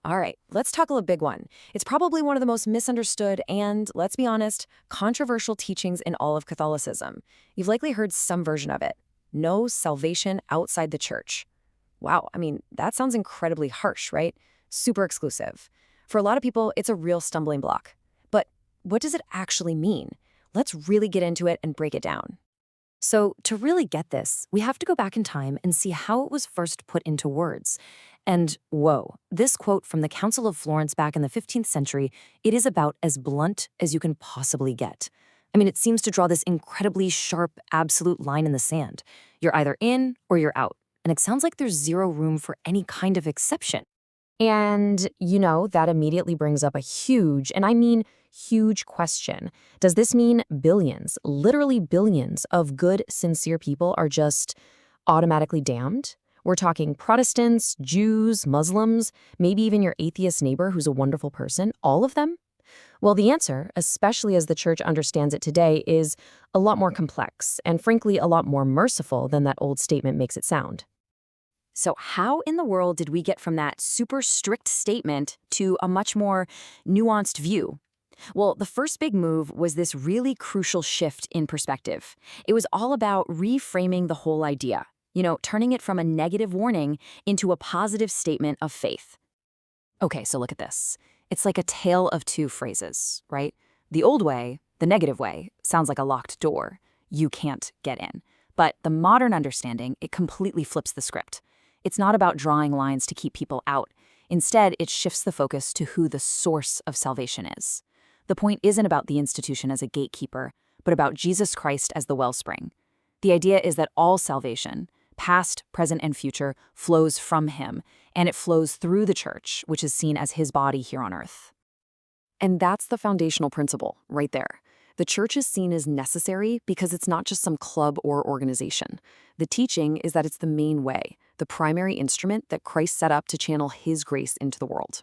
All right, let's tackle a big one. It's probably one of the most misunderstood and, let's be honest, controversial teachings in all of Catholicism. You've likely heard some version of it. No salvation outside the church. Wow, I mean, that sounds incredibly harsh, right? Super exclusive. For a lot of people, it's a real stumbling block. But what does it actually mean? Let's really get into it and break it down. So, to really get this, we have to go back in time and see how it was first put into words. And whoa, this quote from the Council of Florence back in the 15th century, it is about as blunt as you can possibly get. I mean, it seems to draw this incredibly sharp, absolute line in the sand. You're either in or you're out. And it sounds like there's zero room for any kind of exception. And, that immediately brings up a huge, and I mean huge question. Does this mean billions, literally billions of good, sincere people are just automatically damned? We're talking Protestants, Jews, Muslims, maybe even your atheist neighbor who's a wonderful person, all of them? Well, the answer, especially as the church understands it today, is a lot more complex and frankly a lot more merciful than that old statement makes it sound. So how in the world did we get from that super strict statement to a much more nuanced view? Well, the first big move was this really crucial shift in perspective. It was all about reframing the whole idea, turning it from a negative warning into a positive statement of faith. Okay, so look at this. It's like a tale of two phrases, right? The old way, the negative way, sounds like a locked door. You can't get in. But the modern understanding, it completely flips the script. It's not about drawing lines to keep people out. Instead, it shifts the focus to who the source of salvation is. The point isn't about the institution as a gatekeeper, but about Jesus Christ as the wellspring. The idea is that all salvation, past, present, and future, flows from him, and it flows through the church, which is seen as his body here on earth. And that's the foundational principle, right there. The church is seen as necessary because it's not just some club or organization. The teaching is that it's the main way, the primary instrument that Christ set up to channel his grace into the world.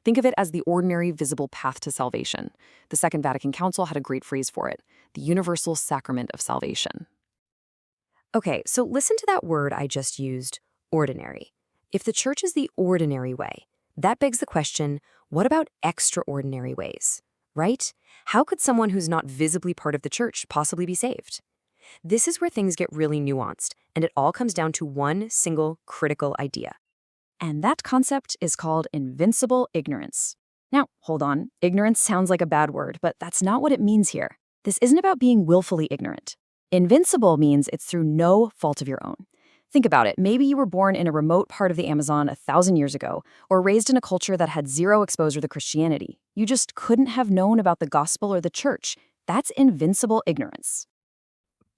Think of it as the ordinary, visible path to salvation. The Second Vatican Council had a great phrase for it, the universal sacrament of salvation. Okay, so listen to that word I just used, ordinary. If the church is the ordinary way, that begs the question, what about extraordinary ways? Right? How could someone who's not visibly part of the church possibly be saved? This is where things get really nuanced, and it all comes down to one single critical idea. And that concept is called invincible ignorance. Now, hold on. Ignorance sounds like a bad word, but that's not what it means here. This isn't about being willfully ignorant. Invincible means it's through no fault of your own. Think about it. Maybe you were born in a remote part of the Amazon 1,000 years ago, or raised in a culture that had zero exposure to Christianity. You just couldn't have known about the gospel or the church. That's invincible ignorance.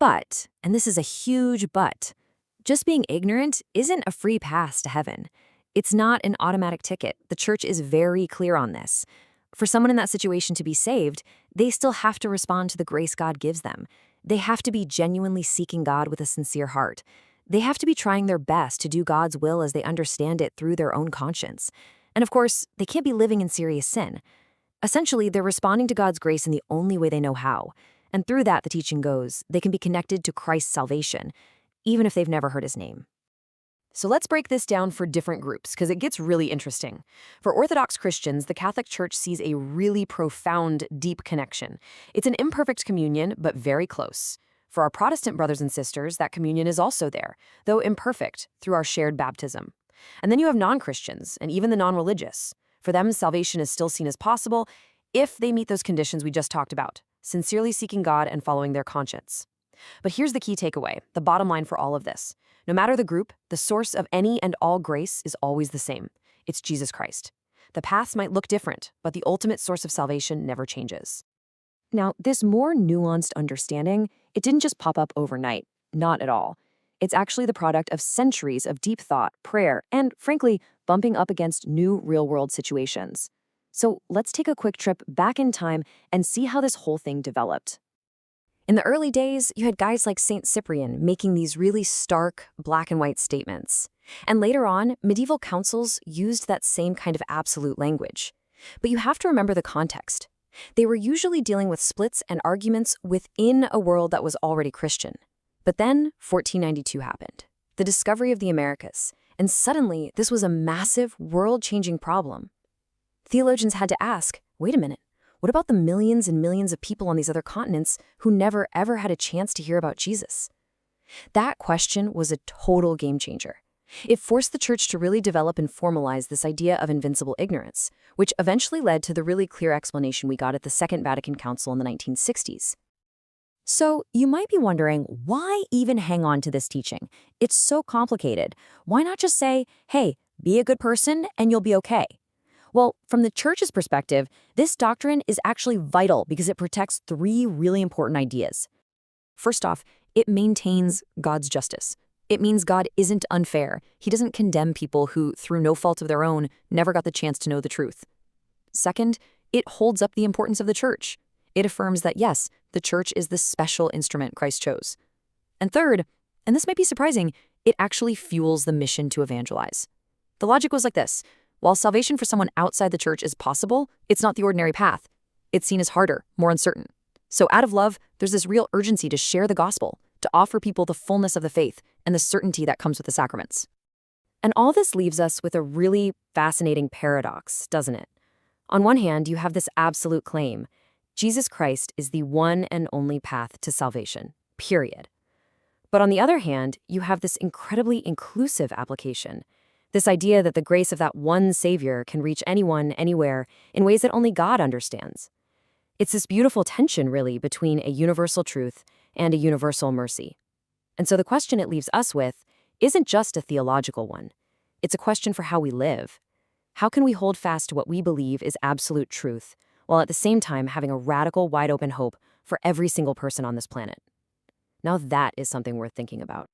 But, and this is a huge but, just being ignorant isn't a free pass to heaven. It's not an automatic ticket. The church is very clear on this. For someone in that situation to be saved, they still have to respond to the grace God gives them. They have to be genuinely seeking God with a sincere heart. They have to be trying their best to do God's will as they understand it through their own conscience. And of course, they can't be living in serious sin. Essentially, they're responding to God's grace in the only way they know how. And through that, the teaching goes, they can be connected to Christ's salvation, even if they've never heard his name. So let's break this down for different groups, because it gets really interesting. For Orthodox Christians, the Catholic Church sees a really profound, deep connection. It's an imperfect communion, but very close. For our Protestant brothers and sisters, that communion is also there, though imperfect, through our shared baptism. And then you have non-Christians, and even the non-religious. For them, salvation is still seen as possible if they meet those conditions we just talked about, sincerely seeking God and following their conscience. But here's the key takeaway, the bottom line for all of this. No matter the group, the source of any and all grace is always the same. It's Jesus Christ. The paths might look different, but the ultimate source of salvation never changes. Now, this more nuanced understanding, it didn't just pop up overnight. Not at all. It's actually the product of centuries of deep thought, prayer, and, frankly, bumping up against new real-world situations. So let's take a quick trip back in time and see how this whole thing developed. In the early days, you had guys like St. Cyprian making these really stark, black and white statements. And later on, medieval councils used that same kind of absolute language. But you have to remember the context. They were usually dealing with splits and arguments within a world that was already Christian. But then, 1492 happened, the discovery of the Americas, and suddenly this was a massive, world-changing problem. Theologians had to ask, wait a minute, what about the millions and millions of people on these other continents who never ever had a chance to hear about Jesus? That question was a total game changer. It forced the church to really develop and formalize this idea of invincible ignorance, which eventually led to the really clear explanation we got at the Second Vatican Council in the 1960s. So you might be wondering, why even hang on to this teaching? It's so complicated. Why not just say, hey, be a good person and you'll be okay? Well, from the church's perspective, this doctrine is actually vital because it protects three really important ideas. First off, it maintains God's justice. It means God isn't unfair. He doesn't condemn people who, through no fault of their own, never got the chance to know the truth. Second, it holds up the importance of the church. It affirms that, yes, the church is the special instrument Christ chose. And third, and this might be surprising, it actually fuels the mission to evangelize. The logic goes like this. While salvation for someone outside the church is possible, it's not the ordinary path. It's seen as harder, more uncertain. So out of love, there's this real urgency to share the gospel, to offer people the fullness of the faith and the certainty that comes with the sacraments. And all this leaves us with a really fascinating paradox, doesn't it? On one hand, you have this absolute claim. Jesus Christ is the one and only path to salvation, period. But on the other hand, you have this incredibly inclusive application. This idea that the grace of that one Savior can reach anyone, anywhere, in ways that only God understands. It's this beautiful tension, really, between a universal truth and a universal mercy. And so the question it leaves us with isn't just a theological one. It's a question for how we live. How can we hold fast to what we believe is absolute truth, while at the same time having a radical, wide-open hope for every single person on this planet? Now that is something worth thinking about.